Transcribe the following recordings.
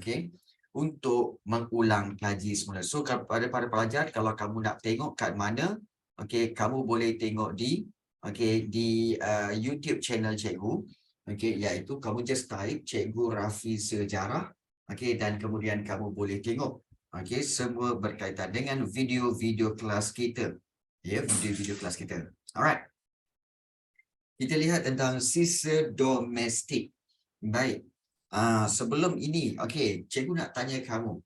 okey, untuk mengulang kaji semula. So kepada para pelajar, kalau kamu nak tengok kat mana, okey, kamu boleh tengok di YouTube channel cikgu, okey, iaitu kamu just type Cikgu Rafi Sejarah, okey, dan kemudian kamu boleh tengok, okey, semua berkaitan dengan video-video kelas kita. Ya, video-video kelas kita. Alright. Kita lihat tentang sisa domestik. Baik. Sebelum ini, okey, cikgu nak tanya kamu.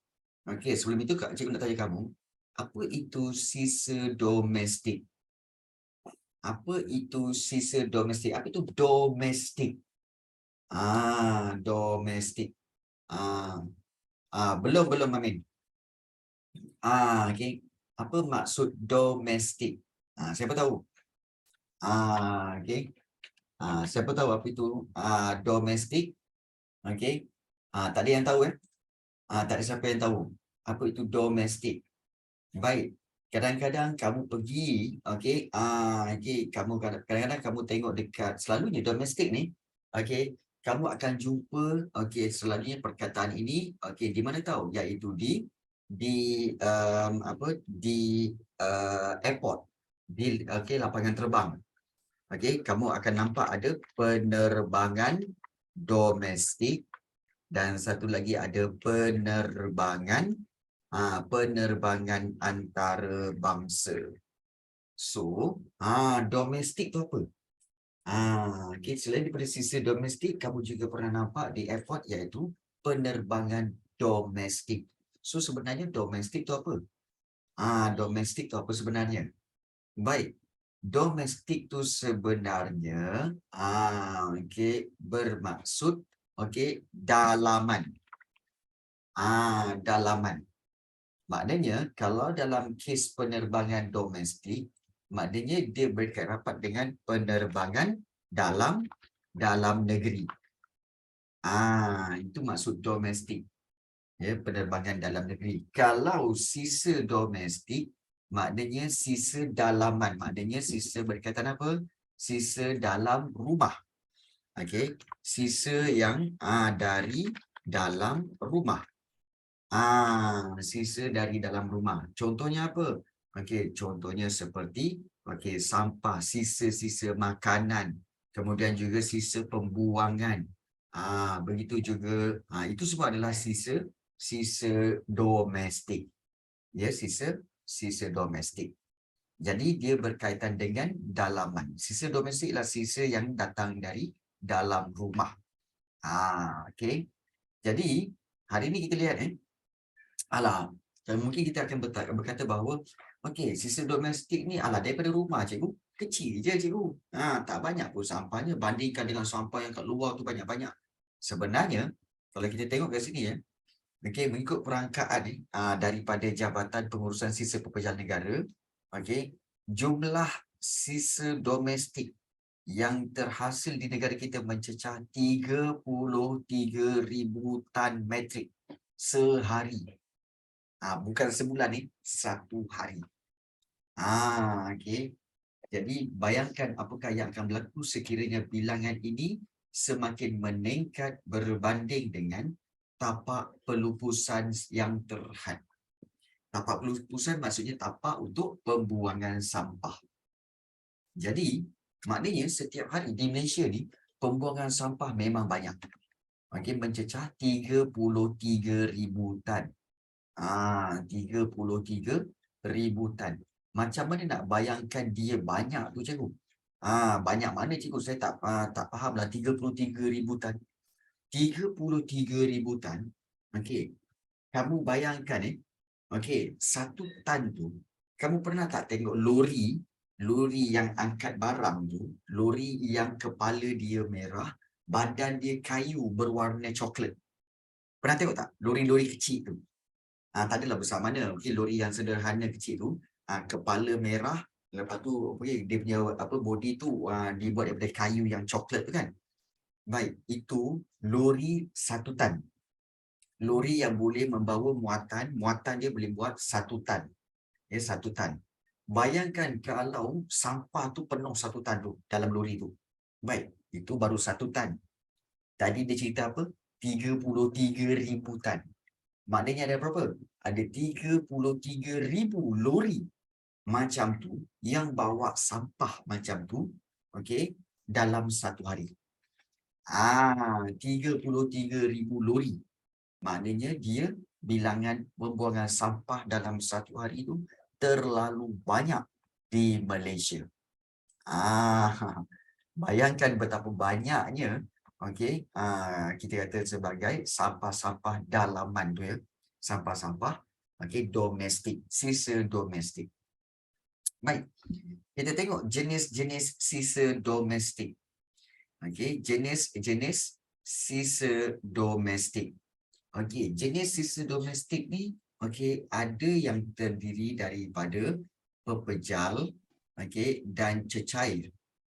Okey, sebelum itu cikgu nak tanya kamu, apa itu sisa domestik? Apa itu sisa domestik? Apa itu domestik? Domestik. Belum Amin. Okey. Apa maksud domestik? Siapa tahu? Okey. Siapa tahu apa itu domestik? Okey. Tak ada yang tahu tak ada siapa yang tahu apa itu domestik. Baik. Kadang-kadang kamu pergi, okey, kamu kadang-kadang kamu tengok dekat selalunya domestik ni, okey, kamu akan jumpa, okey, selalunya perkataan ini, okey, di mana tahu? Iaitu di airport, okey, lapangan terbang. Okey, kamu akan nampak ada penerbangan domestik dan satu lagi ada penerbangan antarabangsa. So, domestik tu apa? Okey, selain daripada sisa domestik, kamu juga pernah nampak di airport iaitu penerbangan domestik. So, sebenarnya domestik tu apa? Domestik tu apa sebenarnya? Baik. Domestik tu sebenarnya okey, bermaksud okey, dalaman. Dalaman. Maknanya kalau dalam kes penerbangan domestik, maknanya dia berkait rapat dengan penerbangan dalam negeri. Itu maksud domestik. Ya, penerbangan dalam negeri. Kalau sisa domestik, maknanya sisa dalaman. Maknanya sisa berkaitan apa? Sisa dalam rumah. Okey, sisa yang dari dalam rumah. Sisa dari dalam rumah. Contohnya apa? Okey, contohnya seperti sampah, sisa-sisa makanan, kemudian juga sisa pembuangan. Begitu juga itu semua adalah sisa domestik. Ya, sisa domestik. Jadi dia berkaitan dengan dalaman. Sisa domestik ialah sisa yang datang dari dalam rumah. Okey. Jadi hari ini kita lihat mungkin kita akan berkata bahawa okey, sisa domestik ni daripada rumah cikgu, kecil je cikgu. Tak banyak pun sampahnya bandingkan dengan sampah yang kat luar tu banyak-banyak. Sebenarnya kalau kita tengok kat sini okey, mengikut perangkaan ni daripada Jabatan Pengurusan Sisa Pekerjaan Negara, okey, jumlah sisa domestik yang terhasil di negara kita mencecah 33,000 tan metrik sehari. Bukan sebulan ni, satu hari. Okey. Jadi bayangkan apakah yang akan berlaku sekiranya bilangan ini semakin meningkat berbanding dengan tapak pelupusan yang terhad. Tapak pelupusan maksudnya tapak untuk pembuangan sampah. Jadi, maknanya setiap hari di Malaysia ni, pembuangan sampah memang banyak. Okey, mencecah 33,000 tan. 33,000 tan. Macam mana nak bayangkan dia banyak tu cikgu? Banyak mana cikgu? Saya tak fahamlah 33,000 tan. 33,000 tan. Okey. Kamu bayangkan okey, satu tan tu, kamu pernah tak tengok lori yang angkat barang tu, lori yang kepala dia merah, badan dia kayu berwarna coklat. Pernah tengok tak? Lori-lori kecil tu. Tak adalah besar mana. Okey, lori yang sederhana kecil tu, kepala merah, lepas tu dia punya body tu dibuat daripada kayu yang coklat tu kan. Baik, itu lori 1 tan. Lori yang boleh membawa muatan dia boleh buat 1 tan. Ya, 1 tan. Bayangkan kalau sampah tu penuh 1 tan tu dalam lori tu. Baik, itu baru 1 tan. Tadi dia cerita apa? 33,000 tan. Maknanya ada berapa? Ada 33,000 lori macam tu yang bawa sampah macam tu, okey, dalam satu hari. 33,000 lori. Maknanya dia bilangan pembuangan sampah dalam satu hari itu terlalu banyak di Malaysia. Bayangkan betapa banyaknya, okey, kita kata sebagai sampah-sampah dalaman tu ya. Sampah-sampah, okey, domestik, sisa domestik. Baik, kita tengok jenis-jenis sisa domestik. Okey, jenis-jenis sisa domestik. Okey, jenis sisa domestik ni, okey, ada yang terdiri daripada pepejal, okey, dan cecair.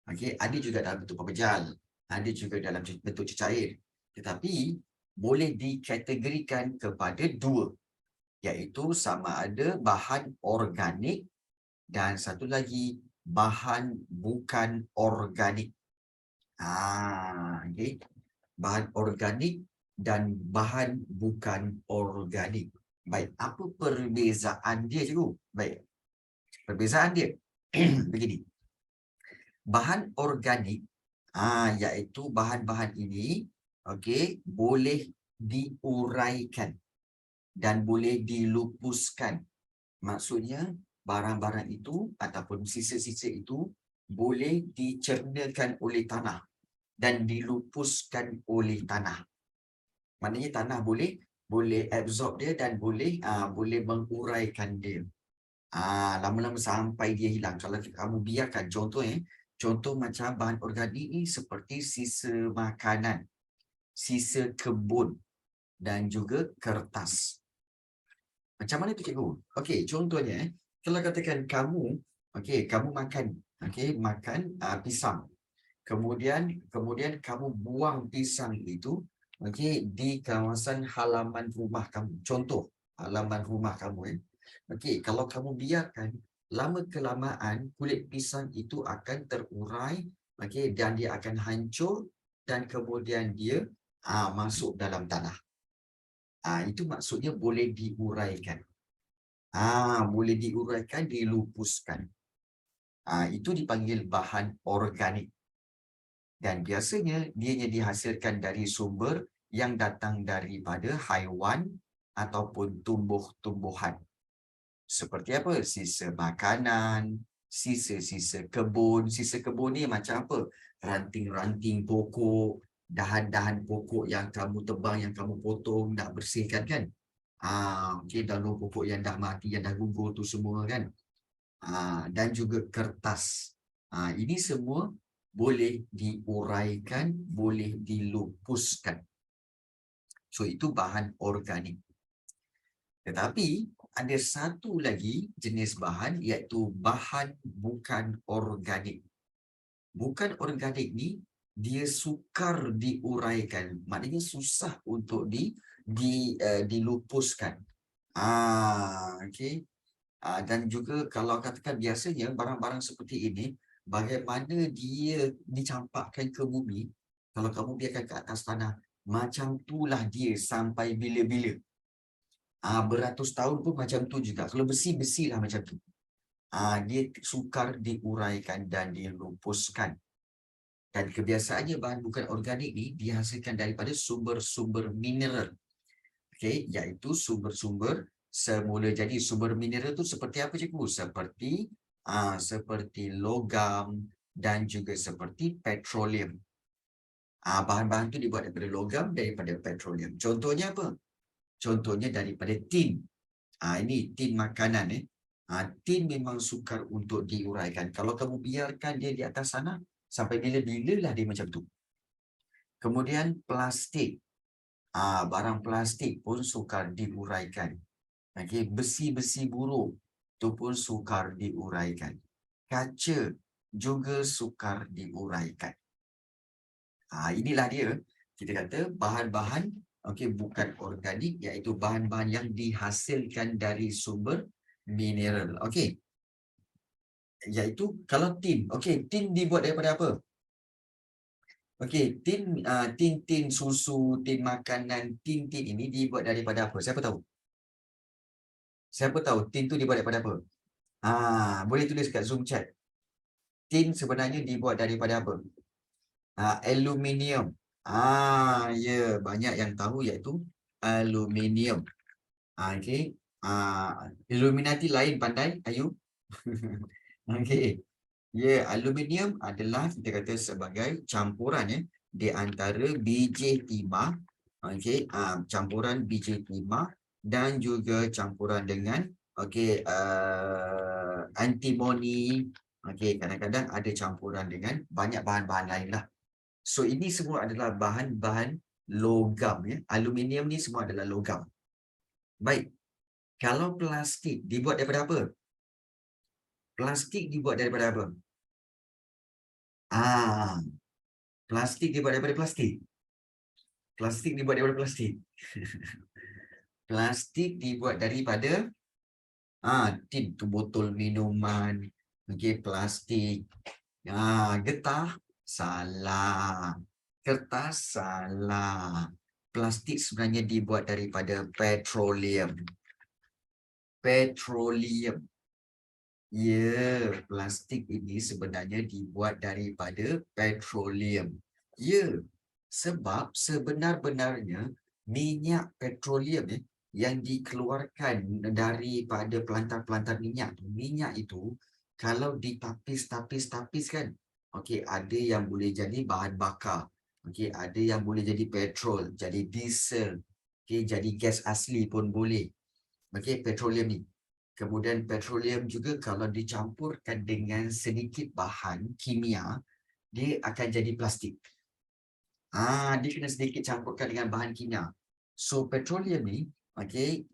Okey, ada juga dalam bentuk pepejal, ada juga dalam bentuk cecair. Tetapi boleh dikategorikan kepada dua, iaitu sama ada bahan organik dan satu lagi bahan bukan organik. Okey. Bahan organik dan bahan bukan organik. Baik, apa perbezaan dia, cikgu? Baik, perbezaan dia begini. Bahan organik, iaitu bahan-bahan ini, okey, boleh diuraikan dan boleh dilupuskan. Maksudnya, barang-barang itu ataupun sisa-sisa itu boleh dicernakan oleh tanah dan dilupuskan oleh tanah. Maknanya tanah boleh absorb dia dan boleh menguraikan dia. Lama-lama sampai dia hilang. Kalau kamu biarkan, contoh macam bahan organik ni seperti sisa makanan, sisa kebun dan juga kertas. Macam mana tu, cikgu? Okey, contohnya kalau katakan kamu makan pisang. Kemudian kamu buang pisang itu, okey, di kawasan halaman rumah kamu. Contoh halaman rumah kamu Okey, kalau kamu biarkan, lama kelamaan kulit pisang itu akan terurai, okey, dan dia akan hancur dan kemudian dia masuk dalam tanah. Itu maksudnya boleh diuraikan. Boleh diuraikan, dilupuskan. Itu dipanggil bahan organik. Dan biasanya dianya dihasilkan dari sumber yang datang daripada haiwan ataupun tumbuh-tumbuhan. Seperti apa? Sisa makanan, sisa-sisa kebun. Sisa kebun ni macam apa? Ranting-ranting pokok, dahan-dahan pokok yang kamu tebang, yang kamu potong, nak bersihkan kan? Okay, daun pokok yang dah mati, yang dah gugur tu semua kan? Dan juga kertas. Ini semua boleh diuraikan, boleh dilupuskan. So, itu bahan organik. Tetapi, ada satu lagi jenis bahan, iaitu bahan bukan organik. Bukan organik ni, dia sukar diuraikan. Maknanya susah untuk dilupuskan. Okay. Dan juga kalau katakan biasanya barang-barang seperti ini, bagaimana dia dicampakkan ke bumi, kalau kamu biarkan ke atas tanah, macam itulah dia sampai bila-bila. Beratus tahun pun macam tu juga. Kalau besi lah macam tu. Dia sukar diuraikan dan dilupuskan. Dan kebiasaannya bahan bukan organik ni dihasilkan daripada sumber-sumber mineral. Okey, iaitu sumber-sumber semula. Jadi sumber mineral tu seperti apa, cikgu? Seperti logam dan juga seperti petroleum. Bahan-bahan tu dibuat daripada logam, daripada petroleum. Contohnya apa? Contohnya daripada tin. Ini tin makanan. Tin memang sukar untuk diuraikan. Kalau kamu biarkan dia di atas sana, sampai bila-bila lah dia macam tu. Kemudian plastik. Barang plastik pun sukar diuraikan. Okay, besi-besi buruk itu pun sukar diuraikan. Kaca juga sukar diuraikan. Inilah dia, kita kata bahan-bahan bukan organik, iaitu bahan-bahan yang dihasilkan dari sumber mineral. Iaitu kalau tin. Tin dibuat daripada apa? Okey, tin susu, tin makanan, tin ini dibuat daripada apa? Siapa tahu? Siapa tahu tin tu dibuat daripada apa? Boleh tulis kat Zoom chat. Tin sebenarnya dibuat daripada apa? Aluminium. Ya, banyak yang tahu iaitu aluminium. Okey. Illuminati lain pandai, Ayu. Okey. Ya, aluminium adalah kita kata sebagai campuran di antara biji timah, okey, campuran biji timah dan juga campuran dengan okey, antimoni, okey, kadang-kadang ada campuran dengan banyak bahan-bahan lain lah. So ini semua adalah bahan-bahan logam ya. Aluminium ni semua adalah logam. Baik. Kalau plastik dibuat daripada apa? Plastik dibuat daripada apa? Ah, Plastik dibuat daripada plastik. Plastik dibuat daripada plastik. Plastik dibuat daripada tin tu botol minuman. Okey, plastik. Getah salah. Kertas salah. Plastik sebenarnya dibuat daripada petroleum. Petroleum. Ya, plastik ini sebenarnya dibuat daripada petroleum. Ya, sebab sebenar-benarnya minyak petroleum yang dikeluarkan daripada pelantar-pelantar minyak itu kalau ditapis-tapis-tapis kan, okey, ada yang boleh jadi bahan bakar. Okey, ada yang boleh jadi petrol, jadi diesel, okey, jadi gas asli pun boleh. Okey, petroleum ni. Kemudian petroleum juga kalau dicampurkan dengan sedikit bahan kimia, dia akan jadi plastik. Dia kena sedikit campurkan dengan bahan kimia. So petroleum ni, okey,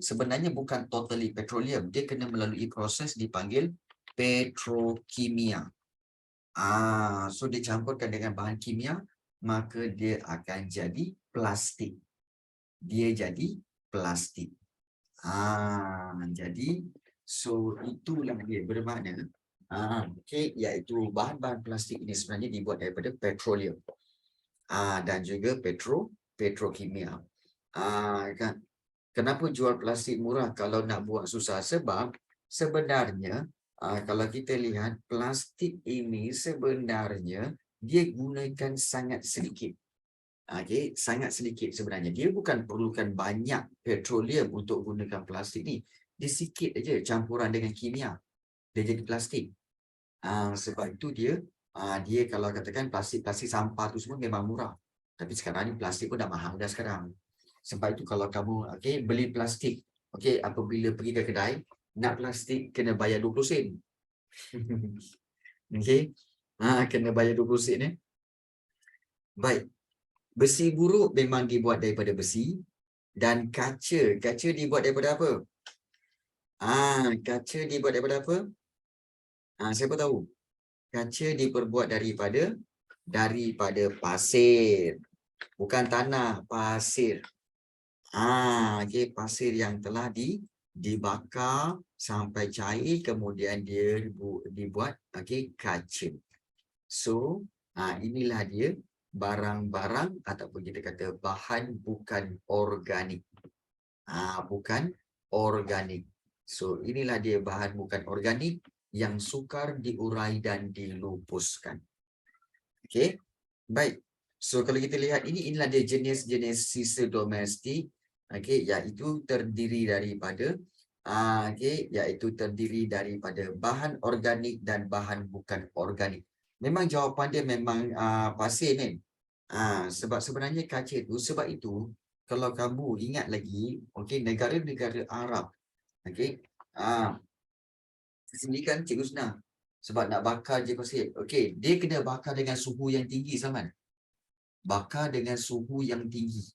sebenarnya bukan totally petroleum. Dia kena melalui proses dipanggil petrokimia. So dicampurkan dengan bahan kimia, maka dia akan jadi plastik. Dia jadi plastik. Jadi so itulah dia bermakna okey, iaitu bahan-bahan plastik ini sebenarnya dibuat daripada petroleum dan juga petrokimia. Kan kenapa jual plastik murah kalau nak buat susah? Sebab sebenarnya kalau kita lihat plastik ini sebenarnya dia gunakan sangat sedikit. Okey, sangat sedikit sebenarnya. Dia bukan perlukan banyak petroleum untuk gunakan plastik ni. Dia sikit aja campuran dengan kimia. Dia jadi plastik. Sebab itu dia kalau katakan plastik sampah tu semua memang murah. Tapi sekarang ni plastik pun dah mahal dah sekarang. Sebab itu kalau kamu beli plastik, apabila pergi ke kedai, nak plastik kena bayar 20 sen. Okey. Kena bayar 20 sen Baik. Besi buruk memang dibuat daripada besi dan kaca dibuat daripada apa? Kaca dibuat daripada apa? Siapa tahu? Kaca diperbuat daripada pasir. Bukan tanah, pasir. Pasir yang telah dibakar sampai cair kemudian dia dibuat kaca. So, inilah dia barang-barang ataupun kita kata bahan bukan organik. Bukan organik. So, inilah dia bahan bukan organik yang sukar diurai dan dilupuskan. Okey. Baik. So, kalau kita lihat inilah dia jenis-jenis sisa domestik. Iaitu terdiri daripada bahan organik dan bahan bukan organik. Memang jawapan dia memang pasir ni. Sebab sebenarnya kaca tu, sebab itu kalau kamu ingat lagi, negara-negara Arab, sini kan Cikgu Senang. Sebab nak bakar je pasir. Dia kena bakar dengan suhu yang tinggi, Saman. Bakar dengan suhu yang tinggi.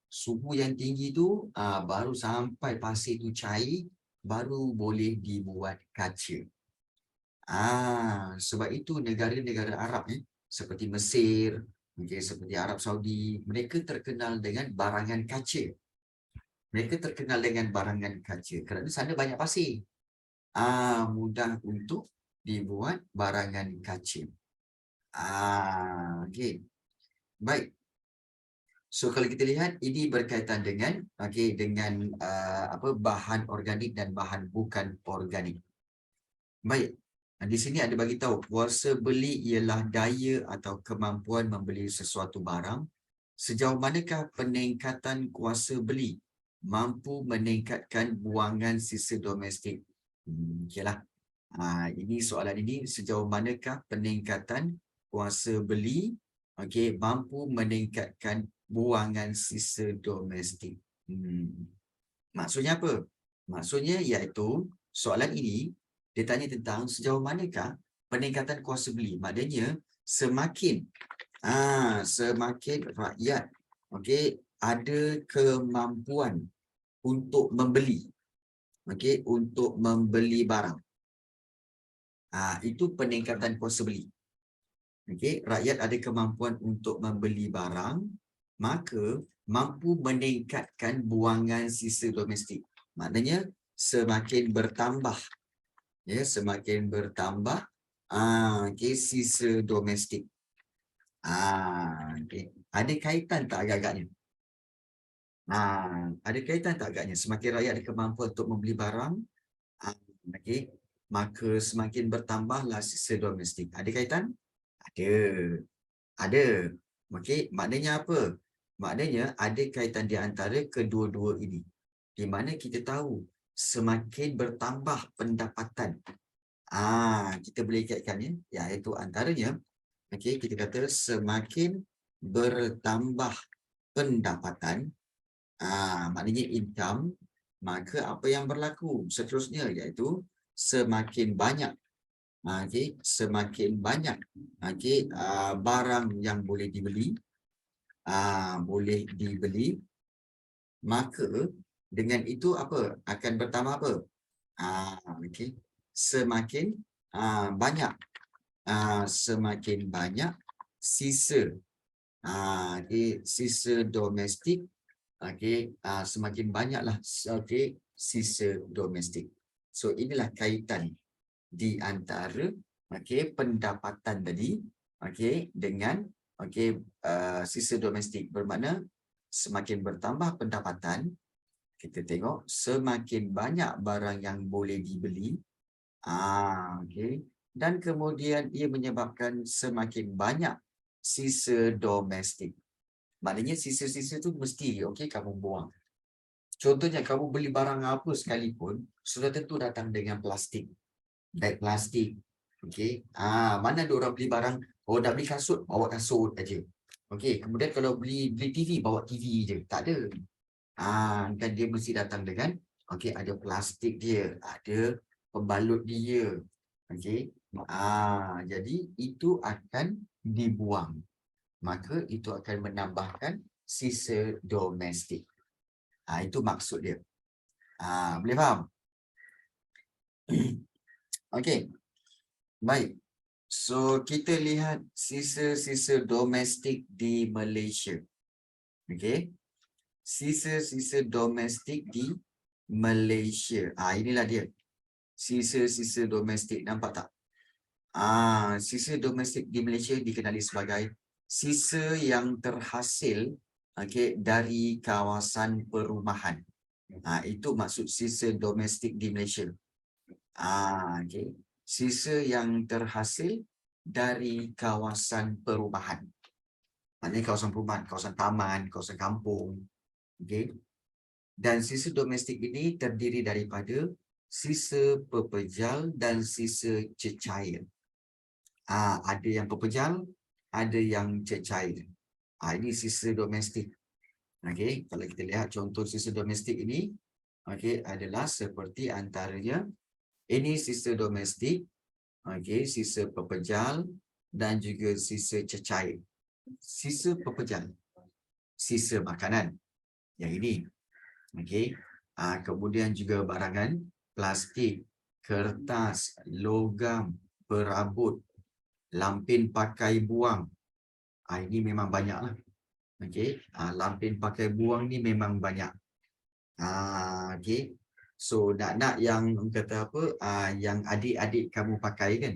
Suhu yang tinggi tu baru sampai pasir tu cair, baru boleh dibuat kaca. Sebab itu negara-negara Arab seperti Mesir, seperti Arab Saudi, mereka terkenal dengan barangan kaca. Mereka terkenal dengan barangan kaca kerana sana banyak pasir. Mudah untuk dibuat barangan kaca. Okey. Baik. So kalau kita lihat ini berkaitan dengan dengan bahan organik dan bahan bukan organik. Baik. Di sini ada bagi tahu kuasa beli ialah daya atau kemampuan membeli sesuatu barang. Sejauh manakah peningkatan kuasa beli mampu meningkatkan buangan sisa domestik? Okeylah. Ini soalan ini, sejauh manakah peningkatan kuasa beli mampu meningkatkan buangan sisa domestik? Maksudnya apa? Maksudnya iaitu soalan ini dia tanya tentang sejauh manakah peningkatan kuasa beli. Maknanya semakin rakyat ada kemampuan untuk membeli untuk membeli barang. Itu peningkatan kuasa beli. Rakyat ada kemampuan untuk membeli barang, maka mampu meningkatkan buangan sisa domestik. Maknanya semakin bertambah sisa domestik. Ada kaitan tak agak-agaknya? Ada kaitan tak agaknya? Semakin rakyat ada kemampuan untuk membeli barang, maka semakin bertambahlah sisa domestik. Ada kaitan? Ada. Maknanya apa? Maknanya ada kaitan di antara kedua-dua ini. Di mana kita tahu semakin bertambah pendapatan. Kita boleh kaitkannya, iaitu antaranya kita kata semakin bertambah pendapatan, maknanya income, maka apa yang berlaku seterusnya iaitu semakin banyak semakin banyak barang yang boleh dibeli, maka dengan itu apa akan bertambah apa? Semakin banyak semakin banyak sisa sisa domestik, semakin banyaklah sisa domestik. So inilah kaitan di antara pendapatan tadi dengan sisa domestik. Bermakna semakin bertambah pendapatan, kita tengok semakin banyak barang yang boleh dibeli, dan kemudian ia menyebabkan semakin banyak sisa domestik. Maknanya sisa-sisa tu mesti kamu buang. Contohnya kamu beli barang apa sekalipun, sudah tentu datang dengan plastik. Beg plastik. Mana ada orang beli barang, nak beli kasut, bawa kasut aja. Kemudian kalau beli TV, bawa TV je. Tak ada. Kan dia mesti datang dengan ada plastik dia, ada pembalut dia. Jadi itu akan dibuang. Maka itu akan menambahkan sisa domestik. Itu maksud dia. Boleh faham? Baik. So kita lihat sisa-sisa domestik di Malaysia. Sisa-sisa domestik di Malaysia. Inilah dia. Sisa-sisa domestik, nampak tak? Sisa domestik di Malaysia dikenali sebagai sisa yang terhasil dari kawasan perumahan. Itu maksud sisa domestik di Malaysia. Sisa yang terhasil dari kawasan perumahan. Maknanya kawasan perumahan, kawasan taman, kawasan kampung. Dan sisa domestik ini terdiri daripada sisa pepejal dan sisa cecair. Ada yang pepejal, ada yang cecair. Ini sisa domestik. Kalau kita lihat contoh sisa domestik ini, adalah seperti antaranya ini sisa domestik, sisa pepejal dan juga sisa cecair. Sisa pepejal, sisa makanan. Yang ini. Kemudian juga barangan plastik, kertas, logam, perabot, lampin pakai buang. Ini memang banyaklah. Lampin pakai buang ni memang banyak. So nak yang kata apa, yang adik-adik kamu pakai kan,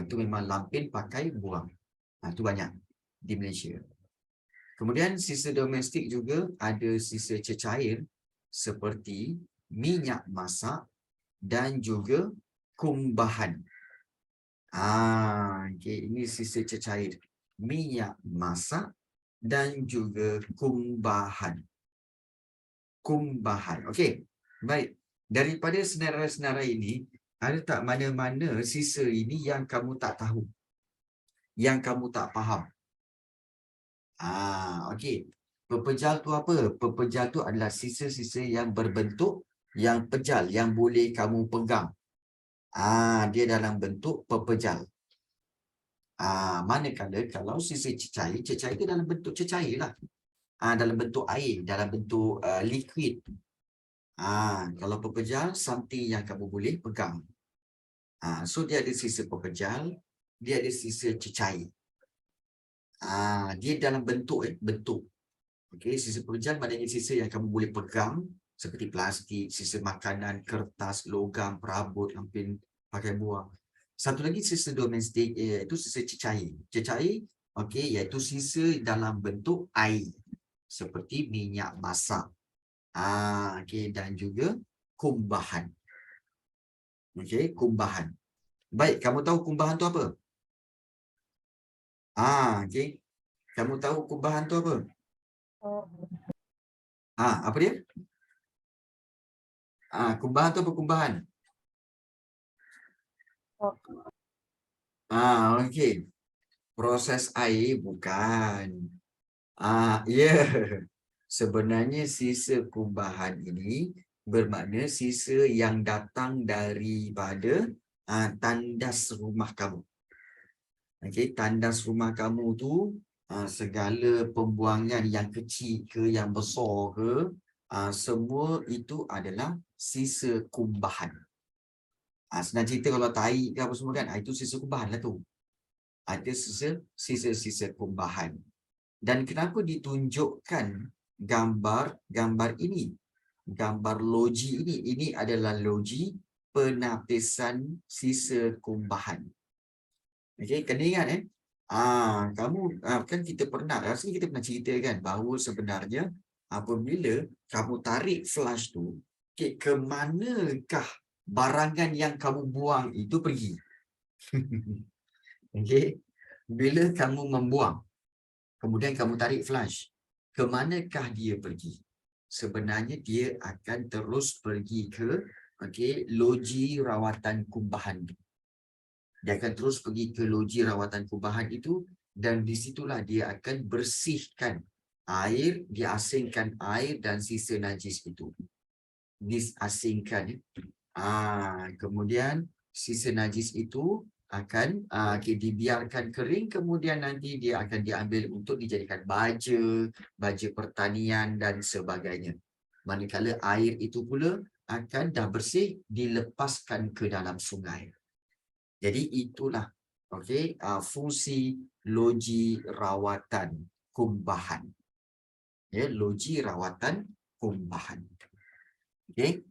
itu memang lampin pakai buang. Itu banyak di Malaysia. Kemudian sisa domestik juga ada sisa cecair seperti minyak masak dan juga kumbahan. Okay. Ini sisa cecair. Minyak masak dan juga kumbahan. Kumbahan. Okey. Baik. Daripada senarai-senarai ini, ada tak mana-mana sisa ini yang kamu tak tahu? Yang kamu tak faham? Okey. Pepejal tu apa? Pepejal tu adalah sisa-sisa yang berbentuk yang pejal, yang boleh kamu pegang. Dia dalam bentuk pepejal. Manakala kalau sisa cecair, cecair itu dalam bentuk cecair lah. Dalam bentuk air, dalam bentuk liquid. Kalau pepejal, something yang kamu boleh pegang. So dia ada sisa pepejal, dia ada sisa cecair. Dia dalam bentuk bentuk. Okey, sisa pepejal maknanya sisa yang kamu boleh pegang seperti plastik, sisa makanan, kertas, logam, perabot, hampir pakai buang. Satu lagi sisa domestik iaitu sisa cecair. Cecair, okey, iaitu sisa dalam bentuk air seperti minyak masak. Okey, dan juga kumbahan. Okey, kumbahan. Baik, kamu tahu kumbahan tu apa? Okey. Kamu tahu kumbahan tu apa? Apa dia? Kumbahan tu apa kumbahan? Okey. Proses air bukan. Ya. Sebenarnya sisa kumbahan ini bermakna sisa yang datang daripada tandas rumah kamu. Okey, tandas rumah kamu tu segala pembuangan yang kecil ke yang besar ke, semua itu adalah sisa kumbahan. Senang cerita kalau tahi ke apa semua kan, itu sisa kumbahan lah tu. Ada sisa-sisa kumbahan. Dan kenapa ditunjukkan gambar ini? Gambar loji ini. Ini adalah loji penapisan sisa kumbahan. Okey, kena ingat kamu kan kita pernah cerita kan bahawa sebenarnya apabila kamu tarik flash tu, ke manakah barangan yang kamu buang itu pergi? Okey. Bila kamu membuang, kemudian kamu tarik flash, ke manakah dia pergi? Sebenarnya dia akan terus pergi ke loji rawatan kumbahan. Dia akan terus pergi ke loji rawatan kumbahan itu dan di situlah dia akan bersihkan air, diasingkan air dan sisa najis itu. Disasingkan. Kemudian sisa najis itu akan dibiarkan kering, kemudian nanti dia akan diambil untuk dijadikan baja pertanian dan sebagainya. Manakala air itu pula akan dah bersih, dilepaskan ke dalam sungai. Jadi itulah fungsi loji rawatan kumbahan. Loji rawatan kumbahan. Okey.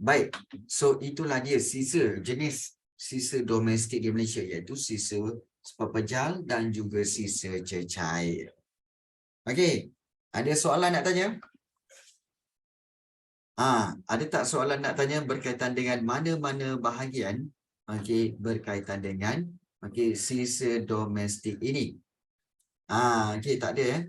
Baik. So itulah dia jenis sisa domestik di Malaysia, iaitu sisa pepejal dan juga sisa cecair. Okey. Ada soalan nak tanya? Ada tak soalan nak tanya berkaitan dengan mana-mana bahagian berkaitan dengan sisa domestik ini? Tak ada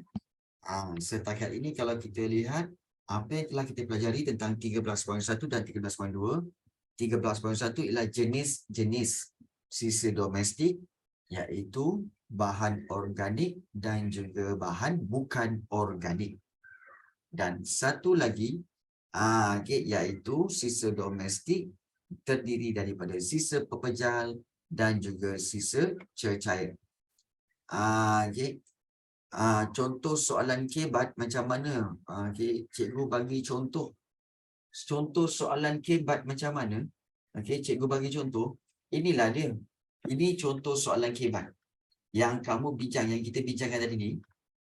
setakat ini kalau kita lihat apa yang telah kita pelajari tentang 13.1 dan 13.2. 13.1 ialah jenis-jenis sisa domestik, iaitu bahan organik dan juga bahan bukan organik. Dan satu lagi iaitu sisa domestik terdiri daripada sisa pepejal dan juga sisa cecair. Contoh soalan kebat macam mana? Cikgu bagi contoh. Contoh soalan kebat macam mana? Cikgu bagi contoh. Inilah dia. Ini contoh soalan kebat yang kita bincangkan tadi ni.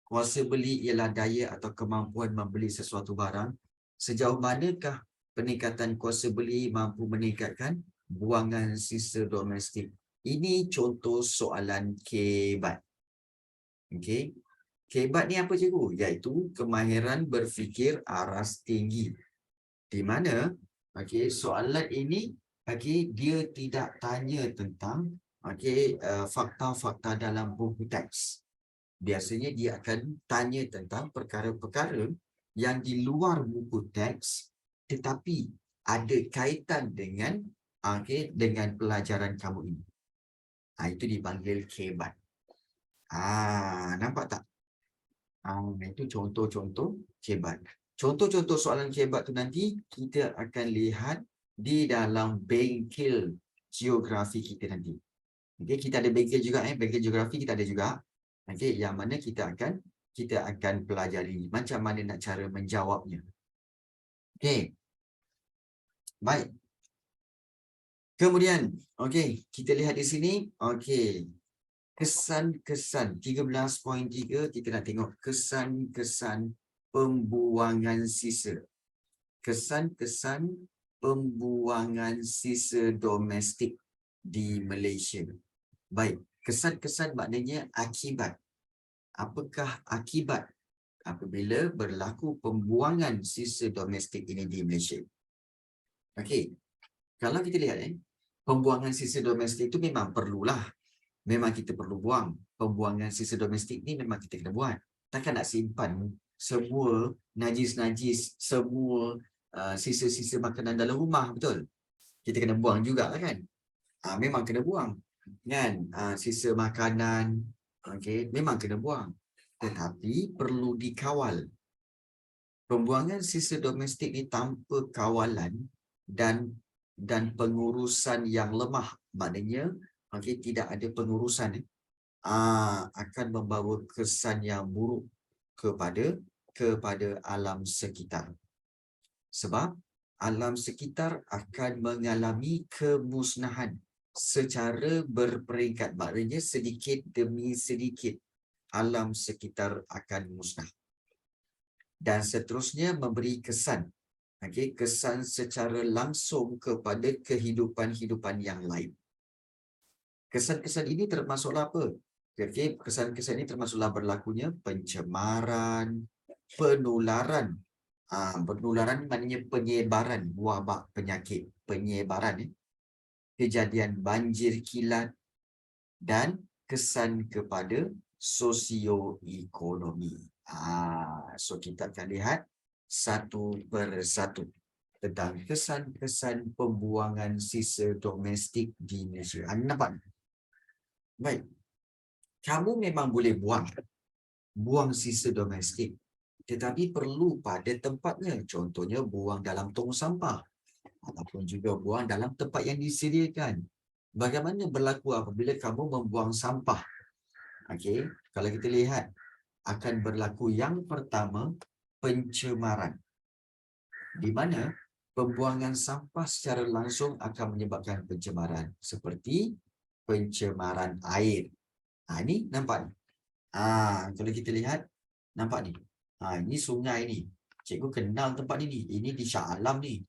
Kuasa beli ialah daya atau kemampuan membeli sesuatu barang. Sejauh manakah peningkatan kuasa beli mampu meningkatkan buangan sisa domestik? Ini contoh soalan kebat. Okey. Kebat ni apa cikgu? Iaitu kemahiran berfikir aras tinggi. Di mana soalan ini dia tidak tanya tentang fakta-fakta dalam buku teks. Biasanya dia akan tanya tentang perkara-perkara yang di luar buku teks tetapi ada kaitan dengan dengan pelajaran kamu ini. Itu dipanggil kebat. Nampak tak? Itu contoh-contoh kebat. Contoh-contoh soalan kebat tu nanti kita akan lihat di dalam bengkel geografi kita nanti. Okey, kita ada bengkel juga bengkel geografi kita ada juga. Okey, yang mana kita akan pelajari macam mana nak cara menjawabnya. Okey. Baik. Kemudian, okey, kita lihat di sini, okey. Kesan-kesan 13.3 kita nak tengok kesan-kesan pembuangan sisa. Kesan-kesan pembuangan sisa domestik di Malaysia. Baik, kesan-kesan maknanya akibat. Apakah akibat apabila berlaku pembuangan sisa domestik ini di Malaysia? Okey. Kalau kita lihat pembuangan sisa domestik itu memang perlulah. Memang kita perlu buang. Pembuangan sisa domestik ni memang kita kena buat. Takkan nak simpan semua najis-najis, semua sisa-sisa makanan dalam rumah, betul? Kita kena buang jugalah kan? Memang kena buang. Kan? Sisa makanan, memang kena buang. Tetapi perlu dikawal. Pembuangan sisa domestik ni tanpa kawalan dan pengurusan yang lemah, maknanya tidak ada pengurusan akan membawa kesan yang buruk kepada alam sekitar. Sebab alam sekitar akan mengalami kemusnahan secara berperingkat, maknanya sedikit demi sedikit alam sekitar akan musnah. Dan seterusnya memberi kesan, kesan secara langsung kepada kehidupan-hidupan yang lain. Kesan-kesan ini termasuklah apa? Kesan-kesan ini termasuklah berlakunya pencemaran, penularan. Penularan maknanya penyebaran wabak penyakit, penyebaran. Kejadian banjir kilat dan kesan kepada sosioekonomi. So kita akan lihat satu persatu tentang kesan-kesan pembuangan sisa domestik di Malaysia. Nampak? Baik. Kamu memang boleh buang sisa domestik, tetapi perlu pada tempatnya. Contohnya buang dalam tong sampah ataupun juga buang dalam tempat yang disediakan. Bagaimana berlaku apabila kamu membuang sampah? Kalau kita lihat, akan berlaku yang pertama, pencemaran. Di mana pembuangan sampah secara langsung akan menyebabkan pencemaran. Seperti pencemaran air. Ini nampak ni. Kalau kita lihat, nampak ni. Ini sungai ni. Cikgu kenal tempat ni. Ini di Shah Alam ni.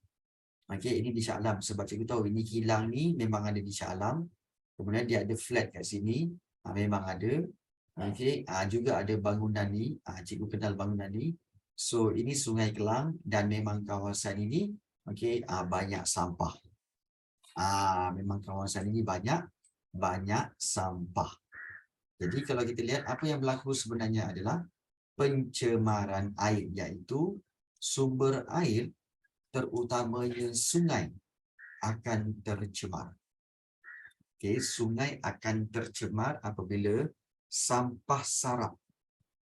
Ini di Shah Alam. Sebab cikgu tahu ini kilang ni memang ada di Shah Alam. Kemudian dia ada flat kat sini. Memang ada. Juga ada bangunan ni. Cikgu kenal bangunan ni. So ini Sungai Kelang dan memang kawasan ini banyak sampah. Memang kawasan ini banyak sampah. Jadi kalau kita lihat apa yang berlaku sebenarnya adalah pencemaran air, iaitu sumber air terutamanya sungai akan tercemar. Sungai akan tercemar apabila sampah sarap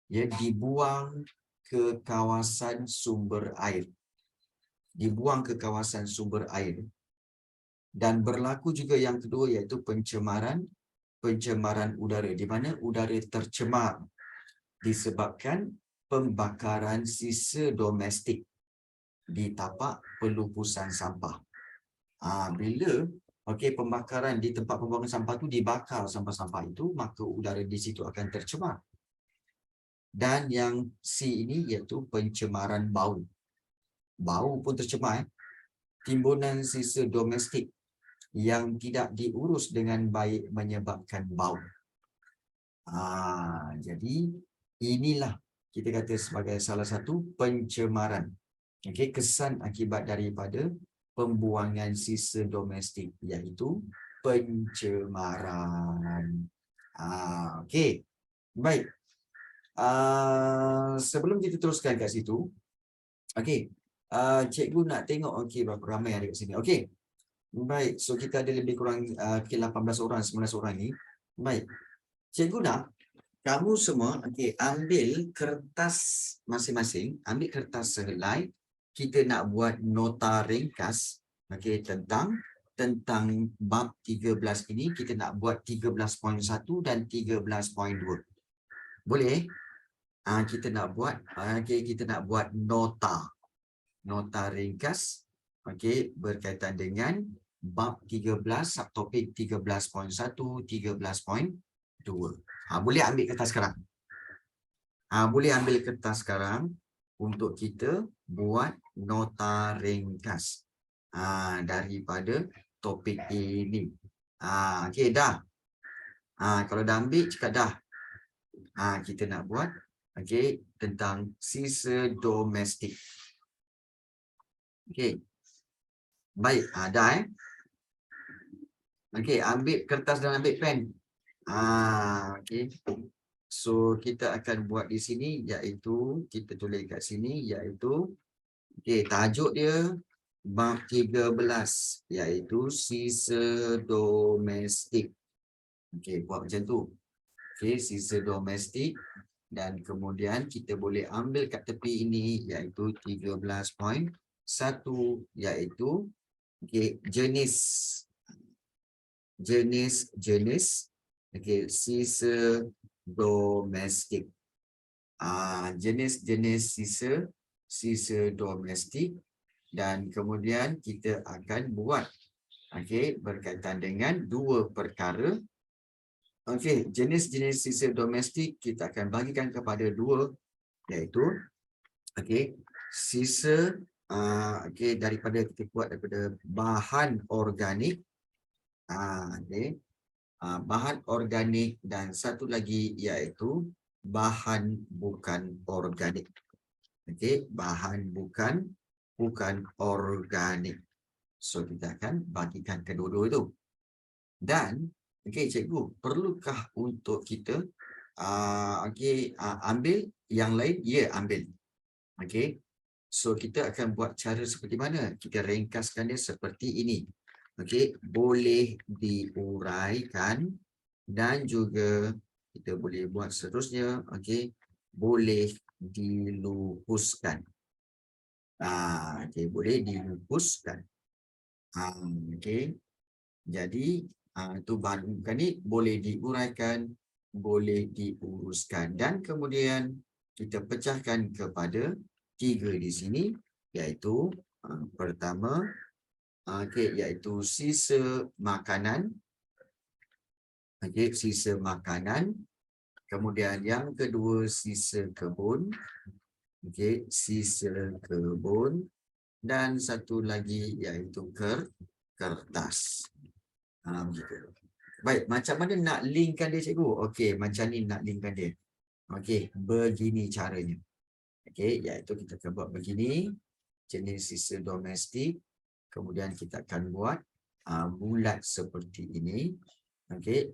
dibuang ke kawasan sumber air. Dibuang ke kawasan sumber air. Dan berlaku juga yang kedua iaitu pencemaran udara, di mana udara tercemar disebabkan pembakaran sisa domestik di tapak pelupusan sampah. Bila pembakaran di tempat pembuangan sampah itu dibakar sampah-sampah itu, maka udara di situ akan tercemar. Dan yang C ini iaitu pencemaran bau. Bau pun tercemar. Timbunan sisa domestik yang tidak diurus dengan baik menyebabkan bau. Jadi inilah kita kata sebagai salah satu pencemaran. Okey, kesan akibat daripada pembuangan sisa domestik, iaitu pencemaran. Okey, baik. Sebelum kita teruskan kat situ, okey, cikgu nak tengok okey berapa ramai ada kat sini. Okey, baik. So kita ada lebih kurang 18 orang, 19 orang ni. Baik, cikgu nak kamu semua ambil kertas masing-masing, ambil kertas sehelai. Kita nak buat nota ringkas tentang bab 13 ini. Kita nak buat 13.1 dan 13.2. Boleh? Kita nak buat kita nak buat nota ringkas berkaitan dengan bab 13, subtopik 13.1, 13.2. Boleh ambil kertas sekarang. Boleh ambil kertas sekarang untuk kita buat nota ringkas daripada topik ini. Okey, dah. Kalau dah ambil, cakap dah. Kita nak buat tentang sisa domestik. Okey. Baik, dah Okey, ambil kertas dan ambil pen. Okey. So kita akan buat di sini, iaitu kita tulis kat sini, iaitu tajuk dia bab 13, iaitu sisa domestik. Buat macam tu. Sisa domestik, dan kemudian kita boleh ambil kat tepi ini, iaitu 13.1, iaitu jenis sisa domestik. Jenis-jenis sisa domestik, dan kemudian kita akan buat berkaitan dengan dua perkara. Jenis-jenis sisa domestik kita akan bagikan kepada dua, iaitu sisa daripada kita buat daripada bahan organik. Bahan organik, dan satu lagi iaitu bahan bukan organik. Bahan bukan organik. So kita akan bagikan kedua-dua itu. Dan cikgu, perlukah untuk kita ambil yang lain? Ya, ambil. So kita akan buat cara seperti mana? Kita ringkaskan dia seperti ini. Boleh diuraikan, dan juga kita boleh buat seterusnya. Boleh dilupuskan. Boleh dilupuskan. Jadi itu bahan organik, boleh diuraikan, boleh diuruskan, dan kemudian kita pecahkan kepada 3 di sini, iaitu pertama iaitu sisa makanan. Sisa makanan. Kemudian yang kedua sisa kebun. Sisa kebun. Dan satu lagi iaitu kertas. Begitu. Baik, macam mana nak linkkan dia, cikgu? Macam ni nak linkkan dia. Begini caranya. Iaitu kita akan buat begini. Jenis sisa domestik. Kemudian kita akan buat bulat seperti ini.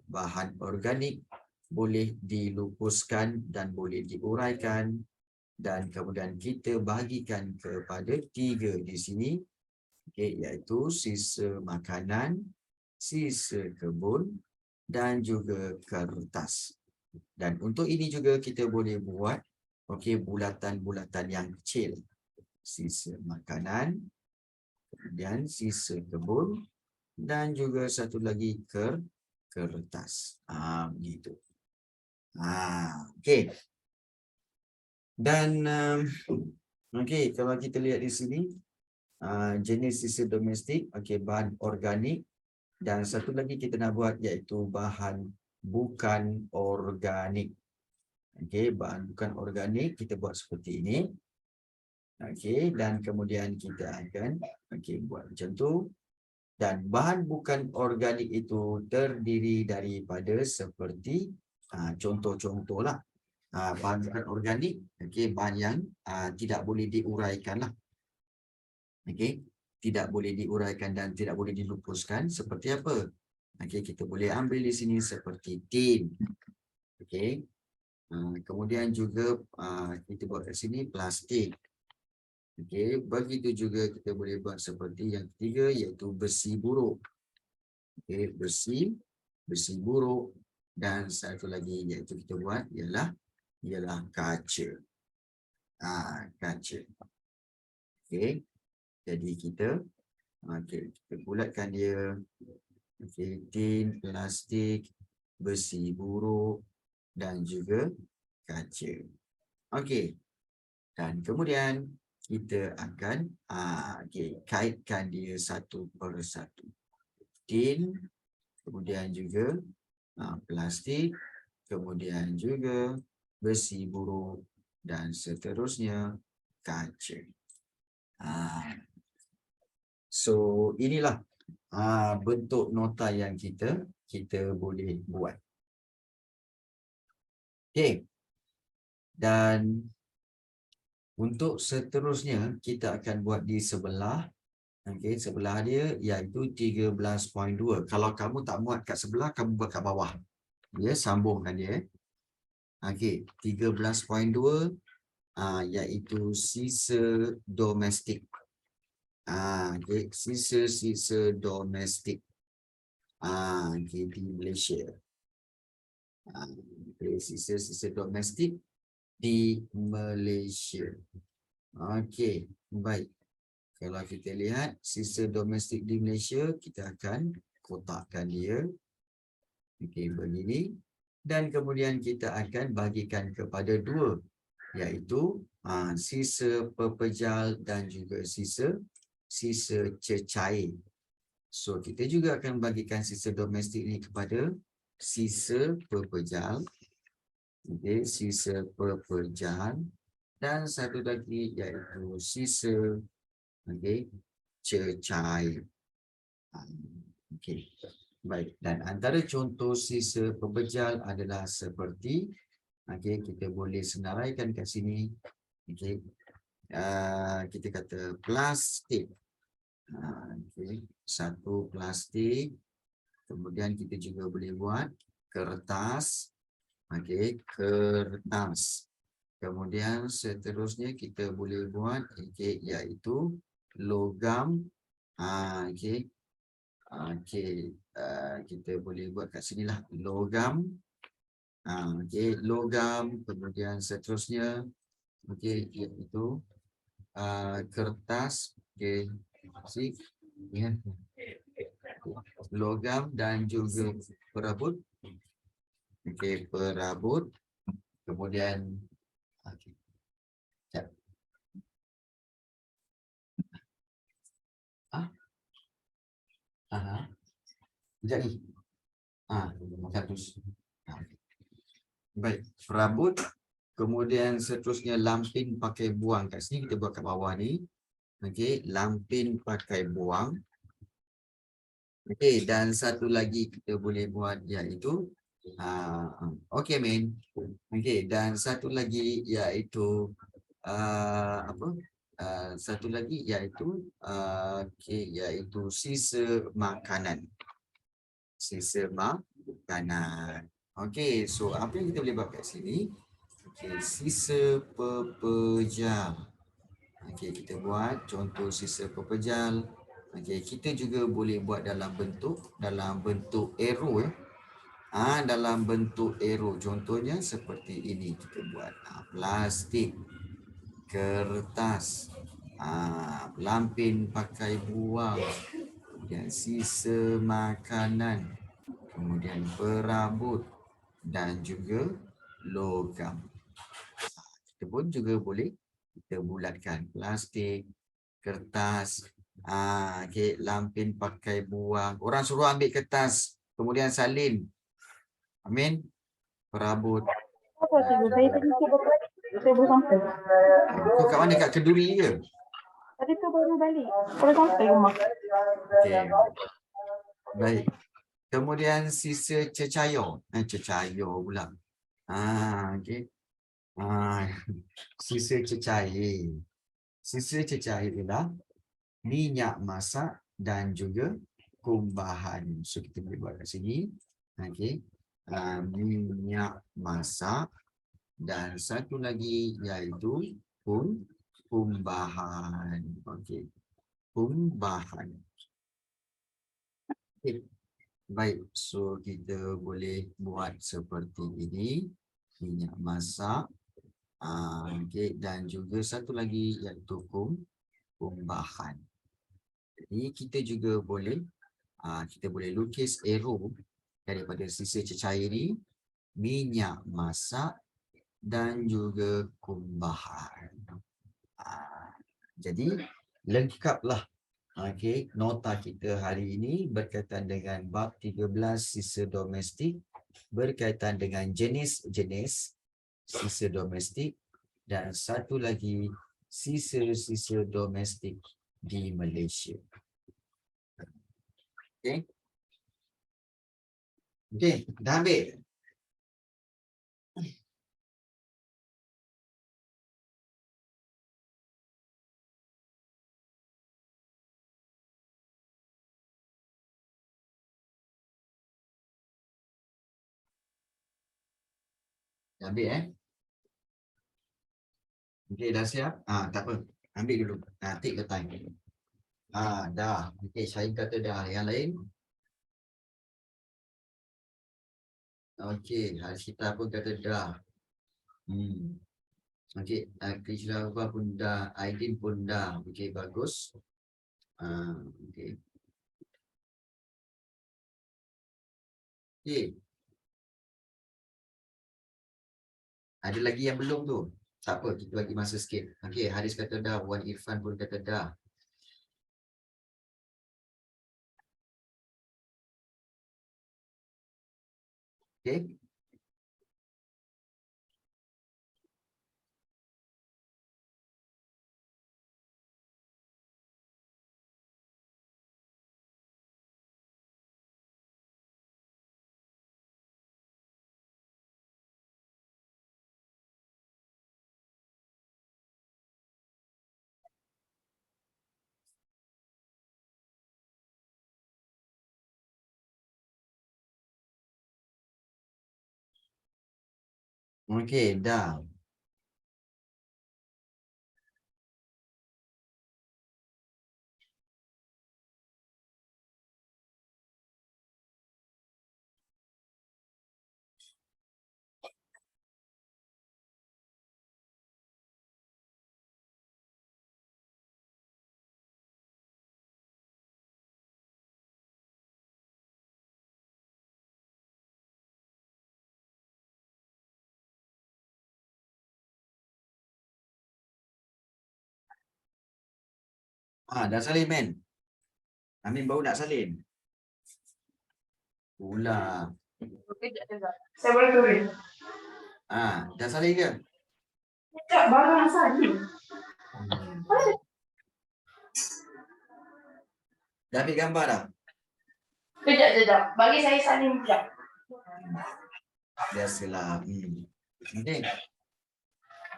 Bahan organik, boleh dilupuskan dan boleh diuraikan. Dan kemudian kita bagikan kepada 3 di sini. Iaitu sisa makanan, sisa kebun, dan juga kertas. Dan untuk ini juga kita boleh buat bulatan-bulatan yang kecil. Sisa makanan, kemudian sisa kebun, dan juga satu lagi kertas. Begitu. Dan kalau kita lihat di sini, jenis sisa domestik, bahan organik, dan satu lagi kita nak buat iaitu bahan bukan organik. Bahan bukan organik kita buat seperti ini. Dan kemudian kita akan buat macam tu. Dan bahan bukan organik itu terdiri daripada seperti Contoh-contohlah. Bahan organik, okey, bahan yang tidak boleh diuraikan lah. Okey, tidak boleh diuraikan dan tidak boleh dilupuskan seperti apa? Okey, kita boleh ambil di sini seperti tin. Okey. Kemudian juga kita buat kat sini plastik. Okey, begitu juga kita boleh buat seperti yang ketiga iaitu besi buruk. Okey, besi buruk, dan satu lagi iaitu kita buat ialah kaca. Kaca. Okey. Jadi kita bulatkan dia. Okey, tin, plastik, besi buruk dan juga kaca. Okey. Dan kemudian kita akan kaitkan dia satu persatu. Tin, kemudian juga plastik, kemudian juga besi buruk dan seterusnya kaca. So inilah bentuk nota yang kita boleh buat. Okey. Dan untuk seterusnya kita akan buat di sebelah. Okey, sebelah dia iaitu 13.2. Kalau kamu tak muat kat sebelah, kamu buat kat bawah. Ya, sambungkan dia. Okey, 13.2 iaitu sisa domestik. Okey, sisa domestik. Okey, di Malaysia. Okey, sisa domestik di Malaysia. Okey, baik. Kalau kita lihat sisa domestik di Malaysia, kita akan kotakkan dia. Okey, begini. Dan kemudian kita akan bagikan kepada dua, iaitu sisa pepejal dan juga sisa cecair. So, kita juga akan bagikan sisa domestik ini kepada sisa pepejal. Okey, sisa pepejal. Dan satu lagi iaitu sisa cecair. Okey. Baik, dan antara contoh sisa pepejal adalah seperti kita boleh senaraikan kat sini. Okey. Kita kata plastik. Satu plastik. Kemudian kita juga boleh buat kertas. Okey, kertas. Kemudian seterusnya kita boleh buat iaitu logam. Okey. Kita boleh buat kat sinilah logam. Okey, logam. Kemudian seterusnya iaitu kertas. Okey. Ya. Logam dan juga perabot. Okey, perabot. Kemudian sekejap ni. Macam tu. Baik, perabot. Kemudian seterusnya lampin pakai buang. Kat sini kita buat kat bawah ni. Okey, lampin pakai buang. Okey, dan satu lagi kita boleh buat iaitu okey, men. Okey, dan satu lagi iaitu satu lagi iaitu iaitu sisa makanan. Sisa makanan. Okey, so apa yang kita boleh buat kat sini? Okey, sisa pepejal. Okey, kita buat contoh sisa pepejal. Okey, kita juga boleh buat dalam bentuk arrow ya. Dalam bentuk arrow. Contohnya seperti ini kita buat. Plastik, kertas, lampin pakai buang, kemudian sisa makanan, kemudian perabot dan juga logam. Kita pun juga boleh kita bulatkan plastik, kertas, lampin pakai buang. Orang suruh ambil kertas, kemudian salin. Amin. Perabot. Kau kat mana? Kat Keduri ke? Tadi tu baru balik. Baru sampai rumah. Okey. Baik. Kemudian sisa cecair. Cecair pula. Okey. Sisa cecair. Sisa cecair ialah minyak masak dan juga kumbahan. So kita boleh buat kat sini. Okey. Minyak masak dan satu lagi iaitu kumbahan. Okey. Kumbahan. Okay. Baik, so kita boleh buat seperti ini. Minyak masak. Okay. Dan juga satu lagi iaitu kumbahan. Jadi kita juga boleh kita boleh lukis arrow daripada sisa cecair ini, minyak masak dan juga kumbahan. Jadi lengkaplah nota kita hari ini berkaitan dengan bab 13 sisa domestik, berkaitan dengan jenis-jenis sisa domestik dan satu lagi sisa-sisa domestik di Malaysia. Okey, dah ambil? Dah ambil Okey, dah siap? Tak apa. Ambil dulu. Take the time. Dah. Okey, saya kata dah. Yang lain? Okey, Harshita pun kata dah. Okey, Krishnava pun dah. Aidin pun dah. Okey, bagus. Okey. Okey. Ada lagi yang belum tu? Tak apa, kita bagi masa sikit. Okey, Haris kata dah. Wan Irfan pun kata dah. Okey. Okey, dah. Dah salin, men. Amin baru nak salin. Pula. Saya boleh turun. Dah salin ke? Tak, baru nak salin. Dah ambil gambar dah? Kejap. Bagi saya salin sekejap. Biasalah. Okey.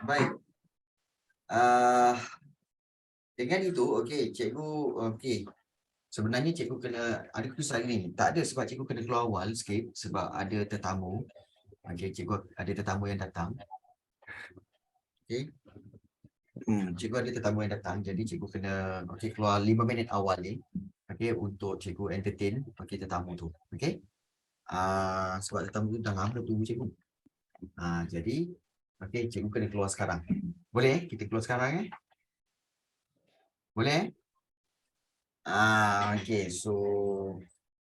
Baik. Dengan itu, okey, cikgu, okey. Sebenarnya cikgu kena, ada keputusan ni. Tak ada sebab cikgu kena keluar awal sikit sebab ada tetamu. Okey, cikgu ada tetamu yang datang. Okey. Cikgu ada tetamu yang datang, jadi cikgu kena keluar 5 minit awal ni. Okey, untuk cikgu entertain tetamu tu. Okey. Sebab tetamu tu dah lama tunggu cikgu. Jadi cikgu kena keluar sekarang. Boleh kita keluar sekarang Boleh okey, so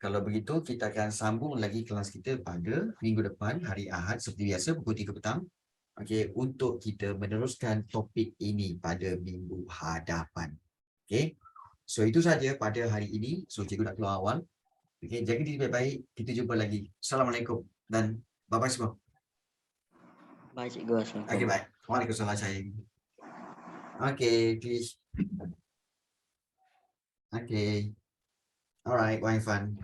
kalau begitu kita akan sambung lagi kelas kita pada minggu depan hari Ahad seperti biasa pukul 3 petang. Okey, untuk kita meneruskan topik ini pada minggu hadapan. Okey. So itu saja pada hari ini. So cikgu nak keluar awal. Okey, jaga diri baik-baik. Kita jumpa lagi. Assalamualaikum dan bye-bye semua. Bye cikgu. Assalamualaikum. Okey, bye. Waalaikumsalam sayang. Okey, please. Okay. All right, Wine Fun.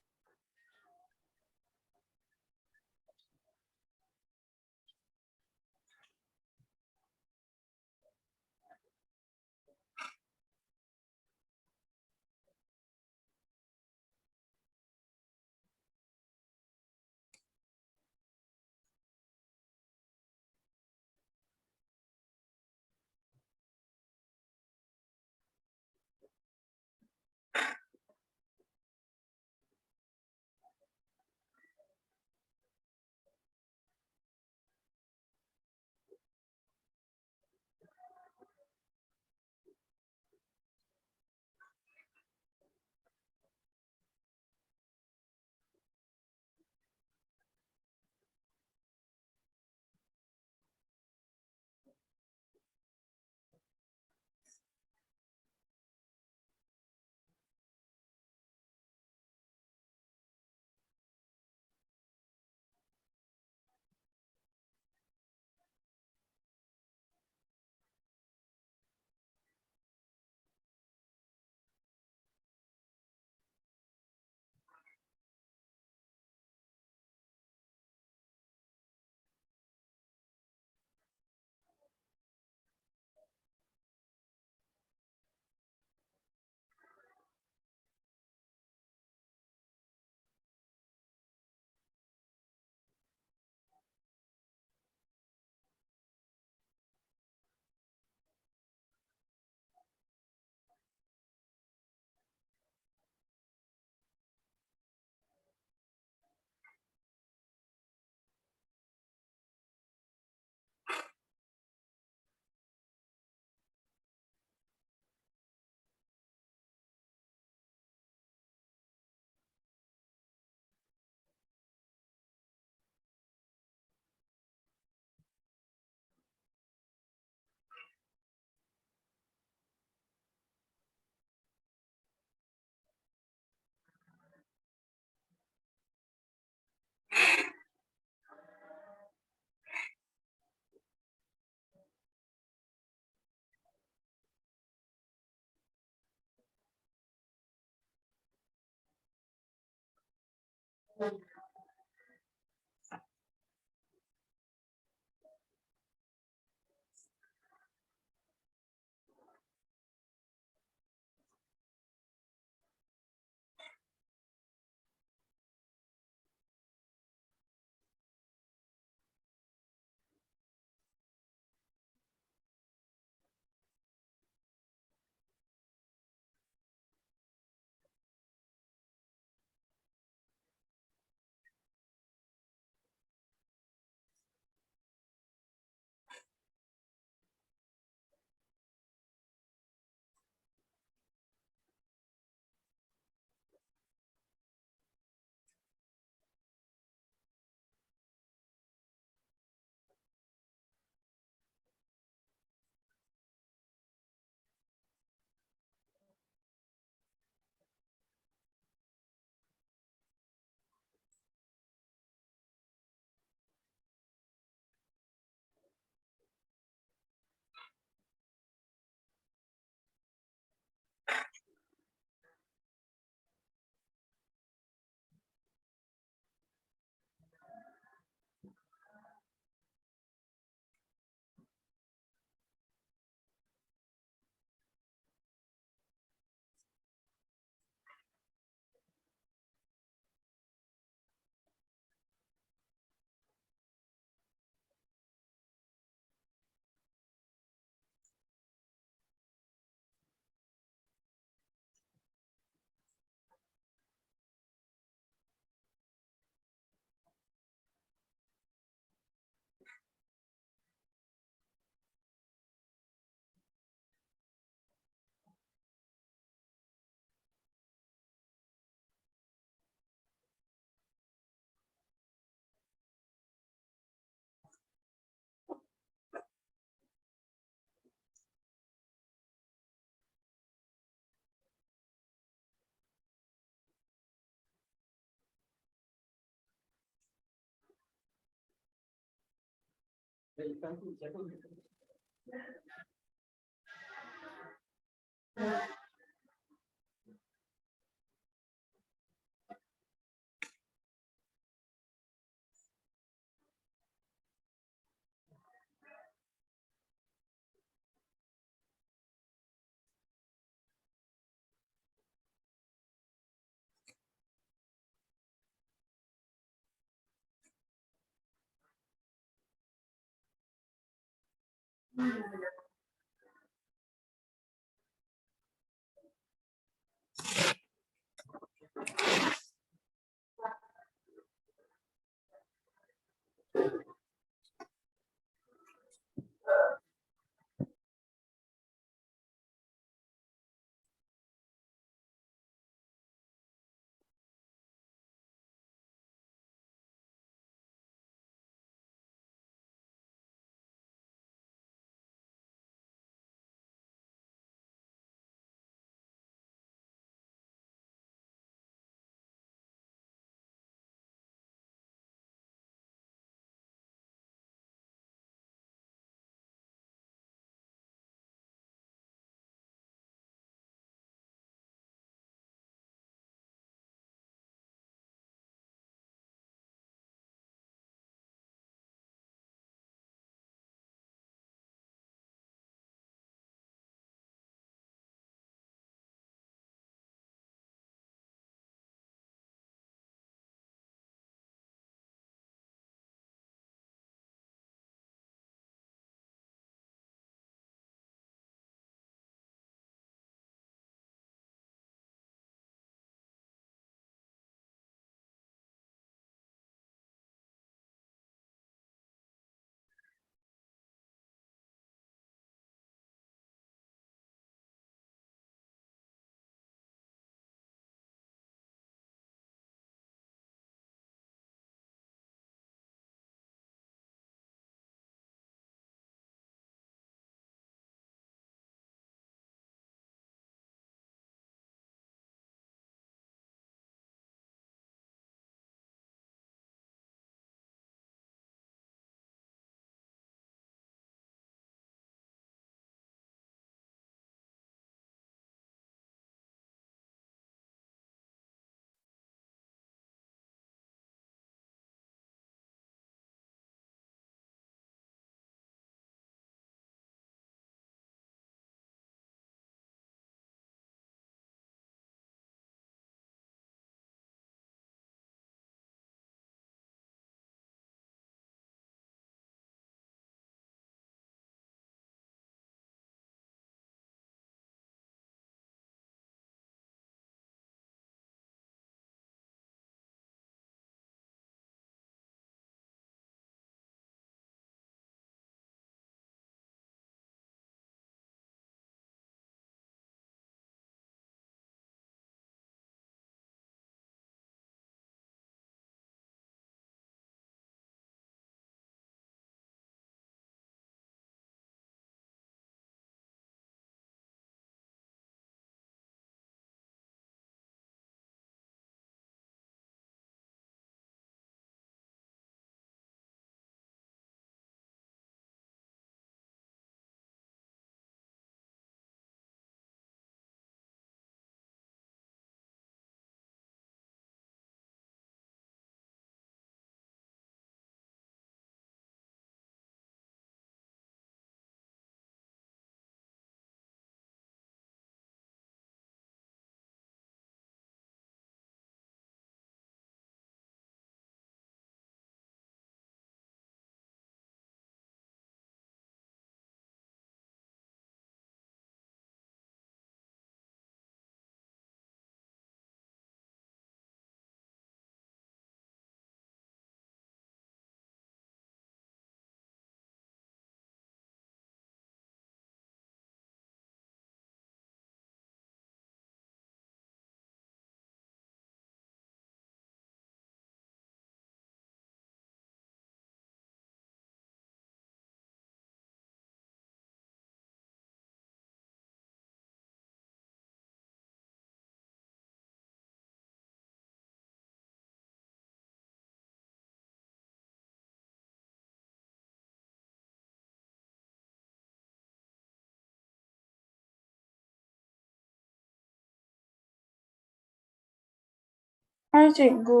Hai cikgu.